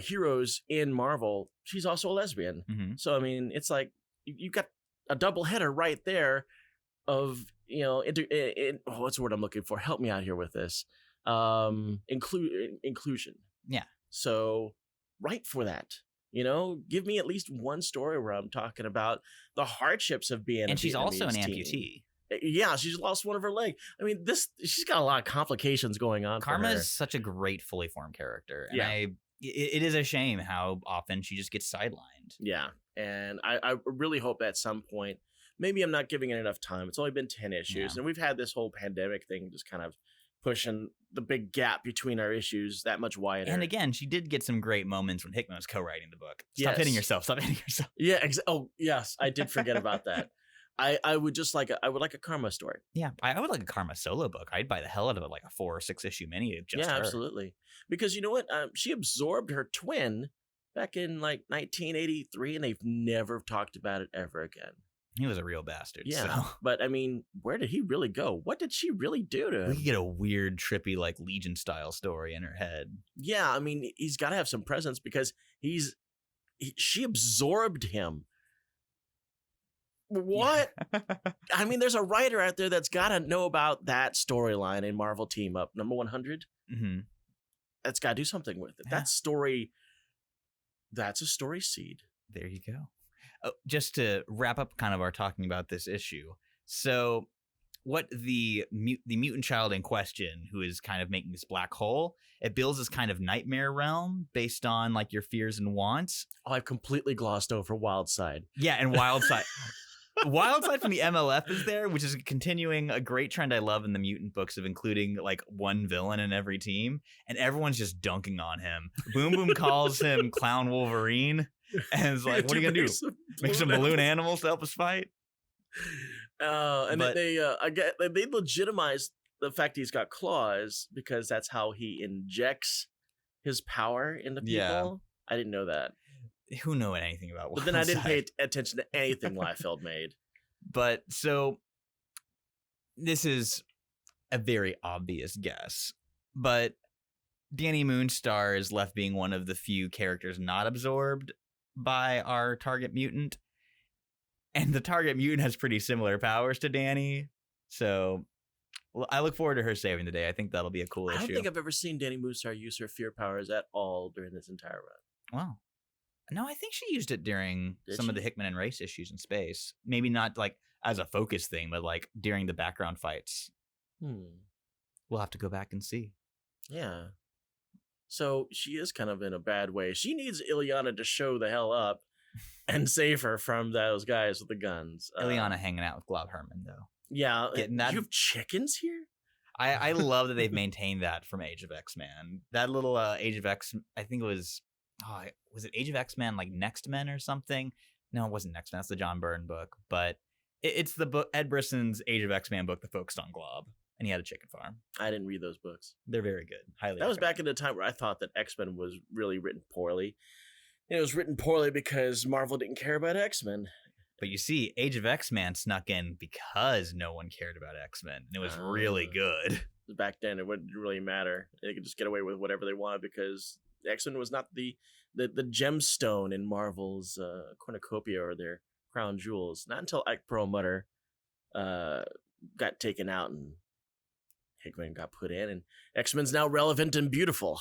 C: Heroes in Marvel, she's also a lesbian. Mm-hmm. So, I mean, it's like you got a double header right there of, what's the word I'm looking for? Help me out here with this. Inclusion.
A: Yeah.
C: So, right for that. Give me at least one story where I'm talking about the hardships of being.
A: And she's also an amputee.
C: Yeah, she's lost one of her leg. I mean, she's got a lot of complications going on.
A: Karma is such a great fully formed character. And
C: yeah.
A: It is a shame how often she just gets sidelined.
C: Yeah, and I really hope at some point, maybe I'm not giving it enough time. It's only been 10 issues, and we've had this whole pandemic thing just kind of pushing the big gap between our issues that much wider.
A: And again, she did get some great moments when Hickman was co-writing the book. Stop hitting yourself. Stop hitting yourself.
C: Yeah. Oh, yes. I did forget about that. I would just like a Karma story.
A: Yeah. I would like a Karma solo book. I'd buy the hell out of it, like a 4 or 6 issue mini of just her.
C: Absolutely. Because you know what? She absorbed her twin back in like 1983, and they've never talked about it ever again.
A: He was a real bastard.
C: Yeah,
A: so.
C: But I mean, where did he really go? What did she really do to him?
A: We could get a weird, trippy, like Legion style story in her head.
C: Yeah, I mean, he's got to have some presence because she absorbed him. What? I mean, there's a writer out there that's got to know about that storyline in Marvel Team Up number 100.
A: Mm-hmm.
C: That's got to do something with it.
A: Yeah.
C: That's a story seed.
A: There you go. Oh, just to wrap up kind of our talking about this issue. So what the mutant child in question, who is kind of making this black hole, it builds this kind of nightmare realm based on like your fears and wants.
C: Oh, I've completely glossed over Wildside.
A: Yeah, and Wildside. Wildside from the MLF is there, which is continuing a great trend I love in the mutant books of including like one villain in every team, and everyone's just dunking on him. Boom Boom calls him Clown Wolverine. And it's like, what are you gonna do? Make some balloon animals to help us fight?
C: They legitimize the fact he's got claws because that's how he injects his power into people. Yeah. I didn't know that.
A: Who knew anything about?
C: But then I didn't pay attention to anything Liefeld made.
A: But so this is a very obvious guess, but Danny Moonstar is left being one of the few characters not absorbed by our target mutant, and the target mutant has pretty similar powers to Danny, so I look forward to her saving the day. I think that'll be a cool issue.
C: I don't think I've ever seen Danny Moonstar use her fear powers at all during this entire run.
A: Wow. No, I think she used it during some of the Hickman and Race issues in space. Maybe not like as a focus thing, but like during the background fights. We'll have to go back and see.
C: Yeah. So she is kind of in a bad way. She needs Ileana to show the hell up and save her from those guys with the guns.
A: Ileana hanging out with GlobHerman, though.
C: Yeah.
A: Getting that.
C: You have chickens here?
A: I love that they've maintained that from Age of X-Man. That little Age of X, I think it was it Age of X-Man like Next Men or something? No, it wasn't Next Men. That's the John Byrne book. But It's the book, Ed Brisson's Age of X-Man book that focused on Glob, and he had a chicken farm.
C: I didn't read those books.
A: They're very good. Highly.
C: That was back in the time where I thought that X-Men was really written poorly. And it was written poorly because Marvel didn't care about X-Men.
A: But you see, Age of X-Man snuck in because no one cared about X-Men. And it was really good.
C: Back then, it wouldn't really matter. They could just get away with whatever they wanted because X-Men was not the gemstone in Marvel's cornucopia or their crown jewels. Not until Ike Perlmutter got taken out and Hickman got put in, and X-Men's now relevant and beautiful.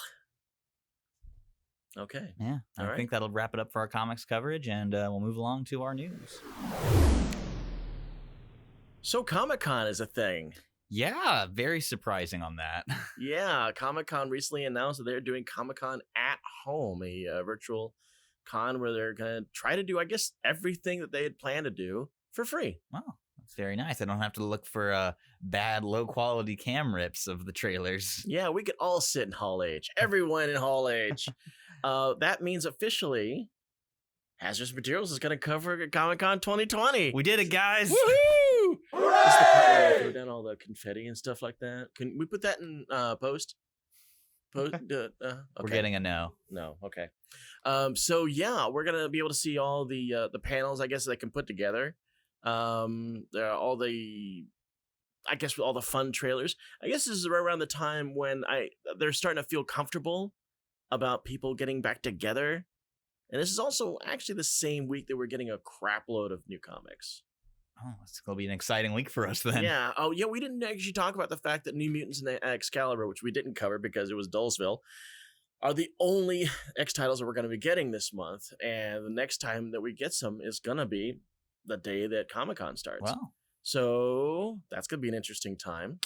C: Okay.
A: Yeah, I think that'll wrap it up for our comics coverage, and we'll move along to our news.
C: So ComicCon is a thing.
A: Yeah, very surprising on that.
C: Yeah, ComicCon recently announced that they're doing ComicCon at home, a virtual con where they're going to try to do, I guess, everything that they had planned to do for free.
A: Wow, that's very nice. I don't have to look for bad, low-quality cam rips of the trailers.
C: Yeah, we could all sit in Hall H. Everyone in Hall H. That means officially Hazardous Materials is going to cover ComicCon 2020.
A: We did it, guys.
C: Woohoo! This is the part where we throw down all the confetti and stuff like that. Can we put that in post? Okay.
A: We're getting a no.
C: No, okay. So yeah, we're gonna be able to see all the panels, I guess, they can put together. There are all the fun trailers. I guess this is right around the time when they're starting to feel comfortable about people getting back together. And this is also actually the same week that we're getting a crap load of new comics.
A: Oh, it's going to be an exciting week for us then.
C: Yeah. Oh, yeah, we didn't actually talk about the fact that New Mutants and Excalibur, which we didn't cover because it was Dullsville, are the only X titles that we're going to be getting this month. And the next time that we get some is going to be the day that Comic-Con starts.
A: Wow.
C: So that's going to be an interesting time.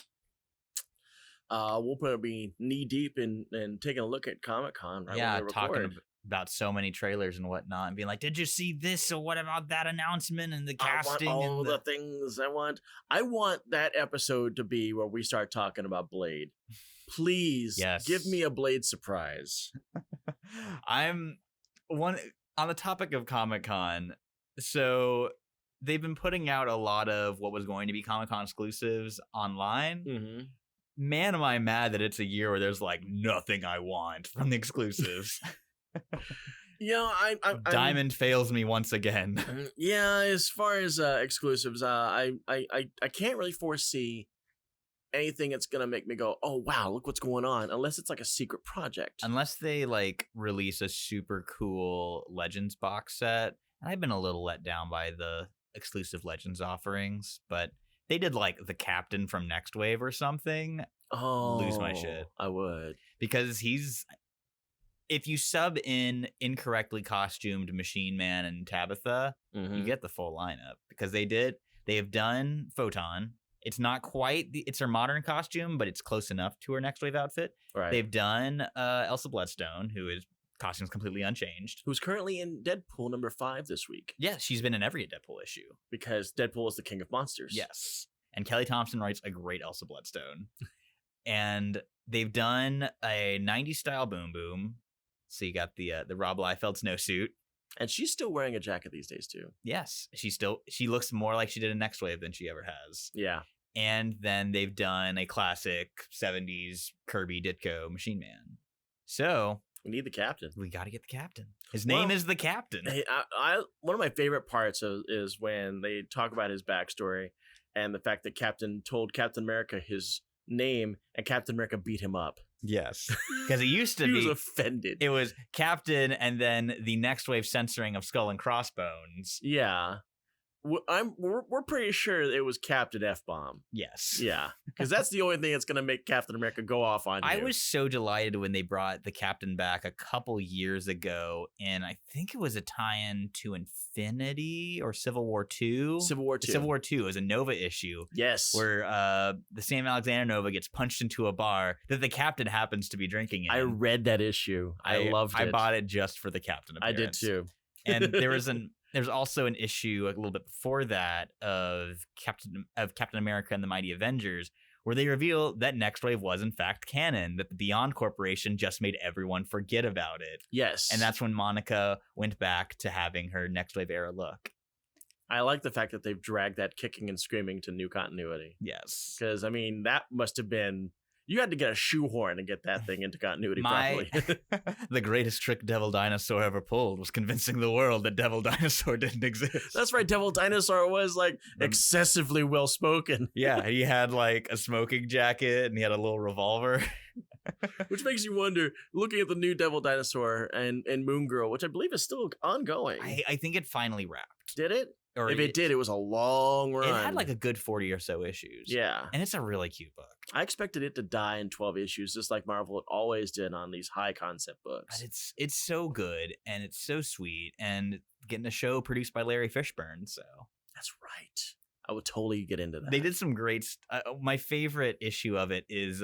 C: We'll probably be knee-deep in taking a look at Comic-Con. Right,
A: yeah, talking about so many trailers and whatnot, and being like, did you see this, or what about that announcement and the casting?
C: I want all the things I want. I want that episode to be where we start talking about Blade. Please, give me a Blade surprise.
A: I'm on the topic of Comic-Con. So they've been putting out a lot of what was going to be Comic-Con exclusives online.
C: Mm-hmm.
A: Man, am I mad that it's a year where there's like nothing I want from the exclusives.
C: Yeah,
A: Diamond fails me once again.
C: Yeah, as far as exclusives, I can't really foresee anything that's gonna make me go, oh wow, look what's going on, unless it's like a secret project.
A: Unless they like release a super cool Legends box set. I've been a little let down by the exclusive Legends offerings, but they did like the Captain from Next Wave or something.
C: Oh,
A: lose my shit.
C: I would, because
A: if you sub in incorrectly costumed Machine Man and Tabitha, you get the full lineup, because they have done Photon. It's not quite it's her modern costume, but it's close enough to her Next Wave outfit.
C: Right.
A: They've done Elsa Bloodstone, who is costume's completely unchanged.
C: Who's currently in Deadpool number 5 this week.
A: Yeah, she's been in every Deadpool issue.
C: Because Deadpool is the king of monsters.
A: Yes. And Kelley Thompson writes a great Elsa Bloodstone. And they've done a 90s style Boom Boom. So you got the Rob Liefeld snowsuit.
C: And she's still wearing a jacket these days too.
A: Yes. She looks more like she did in Next Wave than she ever has.
C: Yeah.
A: And then they've done a classic 70s Kirby Ditko Machine Man. So
C: we need the Captain.
A: We got to get the Captain. His name is the Captain.
C: Hey, one of my favorite parts is when they talk about his backstory and the fact that Captain told Captain America his name and Captain America beat him up.
A: Yes, because it used to
C: he
A: be
C: was offended.
A: It was Captain and then the Next Wave censoring of Skull and Crossbones.
C: Yeah. We're pretty sure it was Captain F-Bomb.
A: Yes.
C: Yeah, because that's the only thing that's going to make Captain America go off on you.
A: I was so delighted when they brought the Captain back a couple years ago, and I think it was a tie-in to Infinity or Civil War II.
C: Civil War II.
A: Civil War II is a Nova issue.
C: Yes.
A: Where the Sam Alexander Nova gets punched into a bar that the Captain happens to be drinking in.
C: I read that issue. I loved it.
A: I bought it just for the Captain appearance.
C: I did too.
A: And there's also an issue a little bit before that of Captain America and the Mighty Avengers, where they reveal that Next Wave was in fact canon, that the Beyond Corporation just made everyone forget about it.
C: Yes.
A: And that's when Monica went back to having her Next Wave era look.
C: I like the fact that they've dragged that kicking and screaming to new continuity.
A: Yes.
C: Because, I mean, that must have been... You had to get a shoehorn to get that thing into continuity properly.
A: The greatest trick Devil Dinosaur ever pulled was convincing the world that Devil Dinosaur didn't exist.
C: That's right. Devil Dinosaur was, like, excessively well-spoken.
A: Yeah, he had, like, a smoking jacket, and he had a little revolver.
C: Which makes you wonder, looking at the new Devil Dinosaur and Moon Girl, which I believe is still ongoing.
A: I think it finally wrapped.
C: Did it?
A: Or
C: if it did, it was a long run.
A: It had like a good 40 or so issues.
C: Yeah.
A: And it's a really cute book.
C: I expected it to die in 12 issues, just like Marvel always did on these high concept books.
A: But it's so good, and it's so sweet, and getting a show produced by Larry Fishburne, so.
C: That's right. I would totally get into that.
A: They did some great... my favorite issue of it is...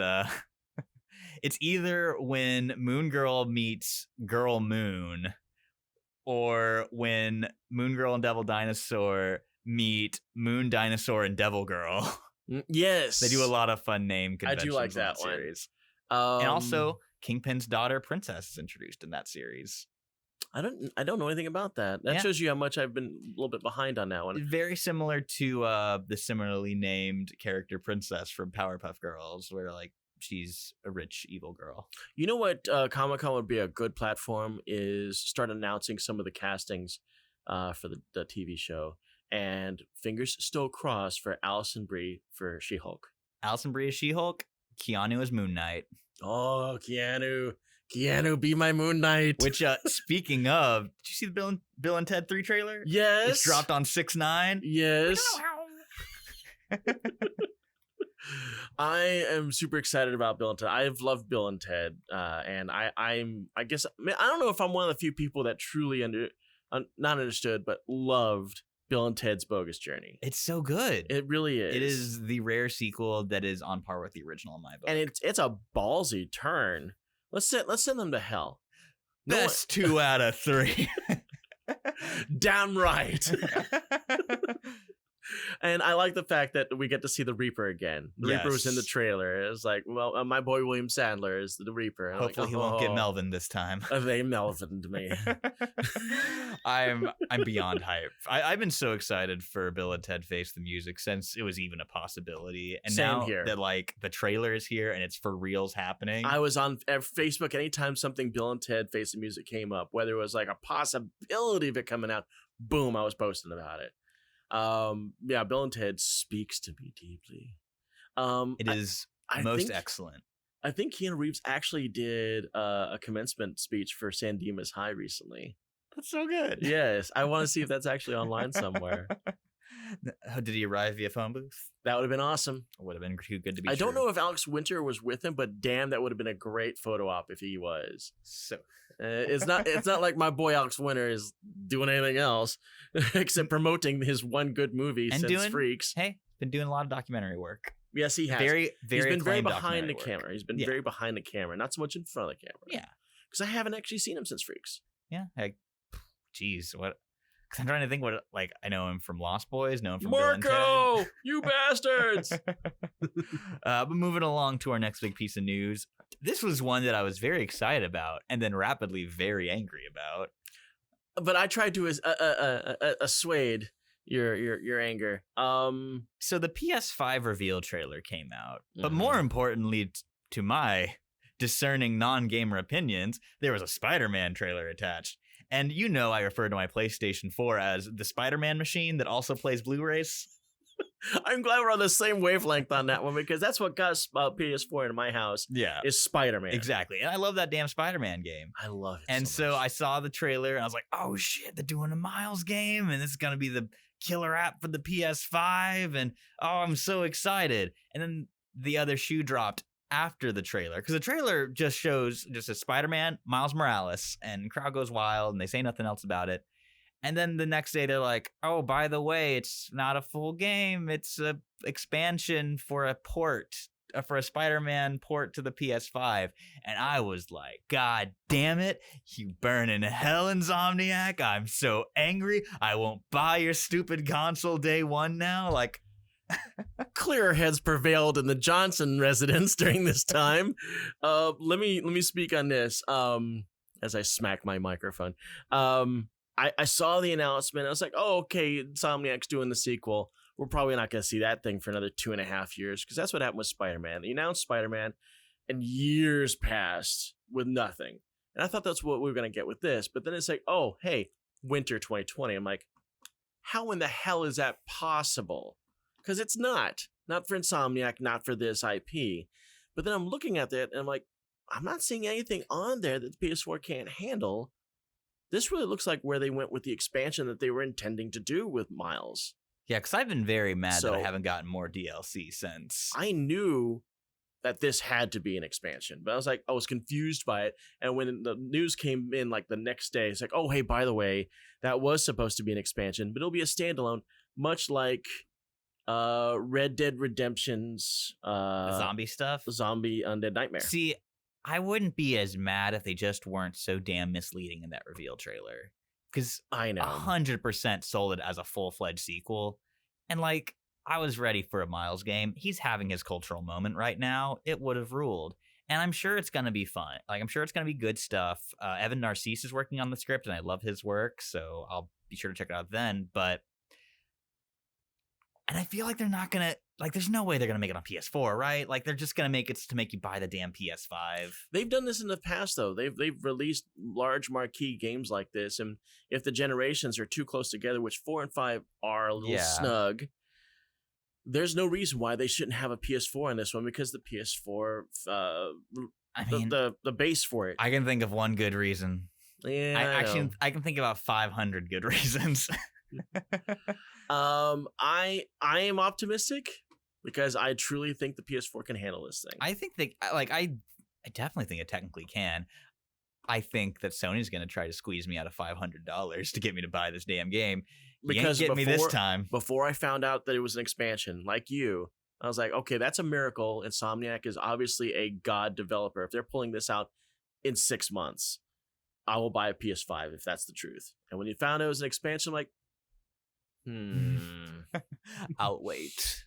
A: it's either when Moon Girl meets Girl Moon, or when Moon Girl and Devil Dinosaur meet Moon Dinosaur and Devil Girl.
C: Yes.
A: They do a lot of fun name conventions.
C: I do like that
A: one.
C: one.
A: Series. And also, Kingpin's daughter, Princess, is introduced in that series.
C: I don't know anything about that. That shows you how much I've been a little bit behind on that one.
A: Very similar to the similarly named character Princess from Powerpuff Girls, where like she's a rich evil girl.
C: You know what Comic-Con would be a good platform is start announcing some of the castings for the TV show, and fingers still crossed for Alison Brie for She-Hulk.
A: Alison Brie is She-Hulk. Keanu is Moon Knight.
C: Oh, Keanu, be my Moon Knight.
A: Which, speaking of, did you see the Bill and Ted 3 trailer?
C: Yes.
A: It's dropped on 6/9.
C: Yes. I am super excited about Bill and Ted. I've loved Bill and Ted, and I guess I don't know if I'm one of the few people that truly not understood, but loved Bill and Ted's Bogus Journey.
A: It's so good.
C: It really is.
A: It is the rare sequel that is on par with the original in my book.
C: And it's a ballsy turn. Let's send them to hell.
A: Best 2 out of 3.
C: Damn right. And I like the fact that we get to see the Reaper again. The Reaper was in the trailer. It was like, well, my boy William Sandler is the Reaper.
A: Hopefully he won't get Melvin this time.
C: They Melvined me.
A: I'm beyond hype. I've been so excited for Bill and Ted Face the Music since it was even a possibility. And
C: Same
A: now
C: here.
A: that like the trailer is here and it's for reals happening.
C: I was on Facebook anytime something Bill and Ted Face the Music came up, whether it was like a possibility of it coming out, boom, I was posting about it. Bill and Ted speaks to me deeply.
A: It is most excellent.
C: I think Keanu Reeves actually did a commencement speech for San Dimas High recently.
A: That's so good.
C: Yes, I want to see if that's actually online somewhere.
A: Did he arrive via phone booth?
C: That would have been awesome.
A: It would have been too good to be
C: I
A: true.
C: don't know if Alex Winter was with him, but damn, that would have been a great photo op if he was.
A: So
C: it's not like my boy Alex Winter is doing anything else except promoting his one good movie since Freaks.
A: Hey, been doing a lot of documentary work.
C: Yes, he has.
A: Very
C: He's been very
A: acclaimed
C: behind the
A: documentary work.
C: camera. He's been very behind the camera, not so much in front of the camera.
A: Yeah,
C: because I haven't actually seen him since Freaks.
A: Yeah, geez, what? Because I'm trying to think what, like, I know him from Lost Boys, know him from
C: Marco,
A: Bill and Ted.
C: You bastards!
A: But moving along to our next big piece of news. This was one that I was very excited about and then rapidly very angry about.
C: But I tried to assuade your anger.
A: So the PS5 reveal trailer came out, but more importantly, to my discerning non-gamer opinions, there was a Spider-Man trailer attached. And you know I refer to my PlayStation 4 as the Spider-Man machine that also plays Blu-rays.
C: I'm glad we're on the same wavelength on that one, because that's what got PS4 into my house.
A: Yeah.
C: Is Spider-Man.
A: Exactly. And I love that damn Spider-Man game.
C: I love it.
A: And
C: so
A: I saw the trailer and I was like, oh shit, they're doing a Miles game and this is going to be the killer app for the PS5. And oh, I'm so excited. And then the other shoe dropped after the trailer, because the trailer just shows just a Spider-Man, Miles Morales, and the crowd goes wild and they say nothing else about it. And then the next day they're like, oh, by the way, it's not a full game. It's a expansion for a port, for a Spider-Man port to the PS5. And I was like, God damn it. You burn in hell, Insomniac. I'm so angry. I won't buy your stupid console day one now. Like,
C: clearer heads prevailed in the Johnson residence during this time. Let me speak on this. As I smack my microphone. I saw the announcement. I was like, oh, okay, Insomniac's doing the sequel. We're probably not going to see that thing for another 2.5 years, because that's what happened with Spider-Man. They announced Spider-Man, and years passed with nothing. And I thought that's what we were going to get with this. But then it's like, oh, hey, winter 2020. I'm like, how in the hell is that possible? Because it's not for Insomniac, not for this IP. But then I'm looking at that, and I'm like, I'm not seeing anything on there that the PS4 can't handle. This really looks like where they went with the expansion that they were intending to do with Miles.
A: Yeah, because I've been very mad that I haven't gotten more DLC since.
C: I knew that this had to be an expansion, but I was confused by it. And when the news came in like the next day, it's like, oh, hey, by the way, that was supposed to be an expansion, but it'll be a standalone, much like Red Dead Redemption's
A: zombie stuff?
C: Zombie Undead Nightmare.
A: See, I wouldn't be as mad if they just weren't so damn misleading in that reveal trailer. Because
C: I know
A: 100% sold it as a full-fledged sequel. And like, I was ready for a Miles game. He's having his cultural moment right now. It would have ruled. And I'm sure it's going to be fun. Like, I'm sure it's going to be good stuff. Evan Narcisse is working on the script, and I love his work, so I'll be sure to check it out then. And I feel like they're not going to, like, there's no way they're going to make it on PS4, right? Like, they're just going to make it to make you buy the damn PS5.
C: They've done this in the past, though. They've released large marquee games like this, and if the generations are too close together, which 4 and 5 are a little snug, there's no reason why they shouldn't have a PS4 in this one, because the PS4, the base for it.
A: I can think of one good reason.
C: Yeah,
A: I can think about 500 good reasons.
C: I am optimistic because I truly think the PS4 can handle this thing.
A: I think I definitely think it technically can. I think that Sony's going to try to squeeze me out of $500 to get me to buy this damn game.
C: Because
A: you ain't get me this time.
C: Before I found out that it was an expansion, like you, I was like, okay, that's a miracle. Insomniac is obviously a god developer. If they're pulling this out in 6 months, I will buy a PS5 if that's the truth. And when you found out it was an expansion, I'm like,
A: I'll wait.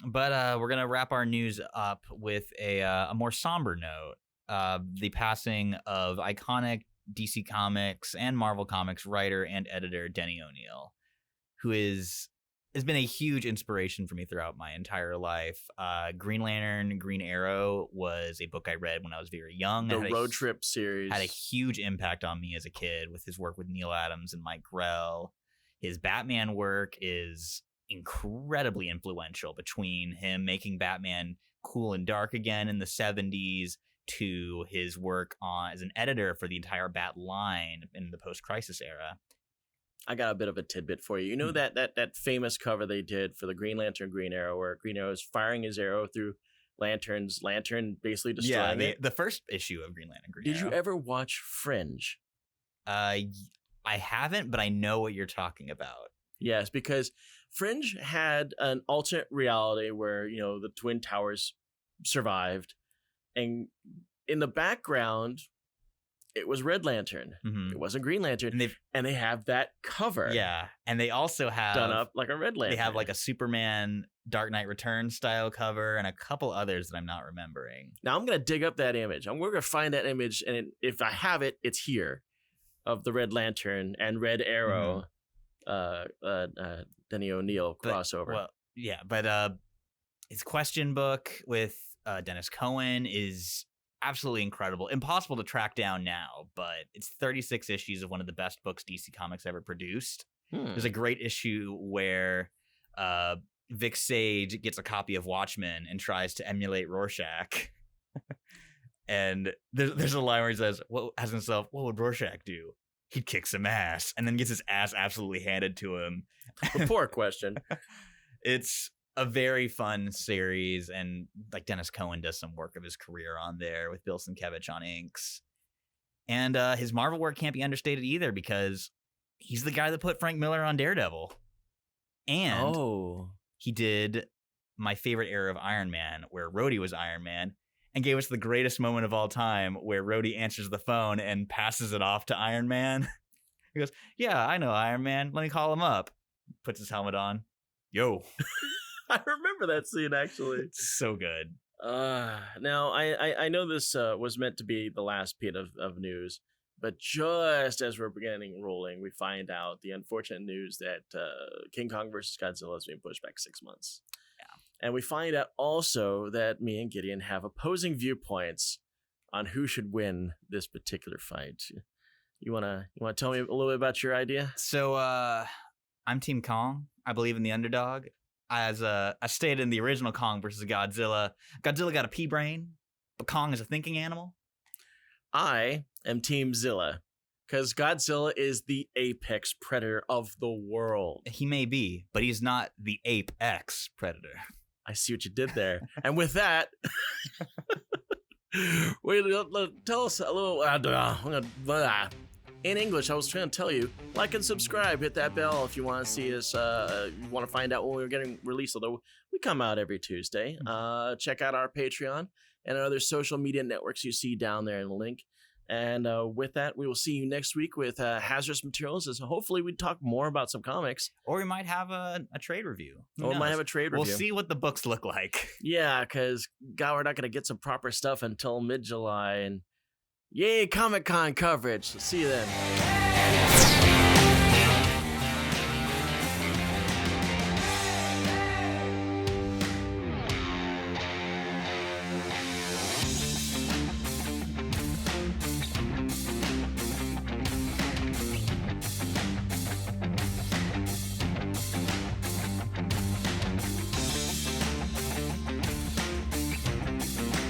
A: But we're gonna wrap our news up with a more somber note. The passing of iconic DC Comics and Marvel Comics writer and editor Denny O'Neil, who has been a huge inspiration for me throughout my entire life. Green Lantern, Green Arrow was a book I read when I was very young.
C: The Road Trip series
A: had a huge impact on me as a kid with his work with Neil Adams and Mike Grell. His Batman work is incredibly influential, between him making Batman cool and dark again in the 70s to his work as an editor for the entire Bat line in the post-crisis era.
C: I got a bit of a tidbit for you. You know that famous cover they did for the Green Lantern, Green Arrow, where Green Arrow is firing his arrow through lantern basically destroying it?
A: The first issue of Green Lantern, Green Arrow.
C: Did you ever watch Fringe?
A: I haven't, but I know what you're talking about.
C: Yes, because Fringe had an alternate reality where, the Twin Towers survived, and in the background, it was Red Lantern. Mm-hmm. It wasn't Green Lantern. And they have that cover.
A: Yeah. And they also have
C: done up like a Red Lantern.
A: They have like a Superman Dark Knight Returns style cover and a couple others that I'm not remembering.
C: Now I'm going to dig up that image. We're going to find that image. And if I have it, it's here, of the Red Lantern and Red Arrow, Denny O'Neil crossover.
A: But his question book with Dennis Cohen is absolutely incredible. Impossible to track down now, but it's 36 issues of one of the best books DC Comics ever produced. There's a great issue where Vic Sage gets a copy of Watchmen and tries to emulate Rorschach. And there's a line where he says, what would Rorschach do? He'd kick some ass, and then gets his ass absolutely handed to him.
C: Poor question.
A: It's a very fun series, and like Dennis Cohen does some work of his career on there with Bill Sienkiewicz on inks. And his Marvel work can't be understated either, because he's the guy that put Frank Miller on Daredevil. And he did my favorite era of Iron Man, where Rhodey was Iron Man, and gave us the greatest moment of all time, where Rhodey answers the phone and passes it off to Iron Man. He goes, "Yeah, I know Iron Man. Let me call him up." Puts his helmet on. Yo.
C: I remember that scene, actually.
A: It's so good.
C: Now I know this was meant to be the last bit of news, but just as we're beginning rolling, we find out the unfortunate news that King Kong versus Godzilla is being pushed back 6 months. Yeah, and we find out also that me and Gideon have opposing viewpoints on who should win this particular fight. You wanna tell me a little bit about your idea?
A: So I'm Team Kong. I believe in the underdog. As I stated in the original Kong versus Godzilla, Godzilla got a pea brain, but Kong is a thinking animal.
C: I am Team Zilla, because Godzilla is the apex predator of the world.
A: He may be, but he's not the apex predator.
C: I see what you did there. And with that, wait, tell us a little. In English, I was trying to tell you, like and subscribe, hit that bell if you want to see us, you want to find out when we're getting released, although we come out every Tuesday. Check out our Patreon and our other social media networks you see down there in the link. And with that, we will see you next week with Hazardous Materials, as hopefully we talk more about some comics.
A: Or we might have a trade review.
C: Or we might have a trade review.
A: We'll see what the books look like.
C: Yeah, because, God, we're not going to get some proper stuff until mid-July, and yay, ComicCon coverage. See you then.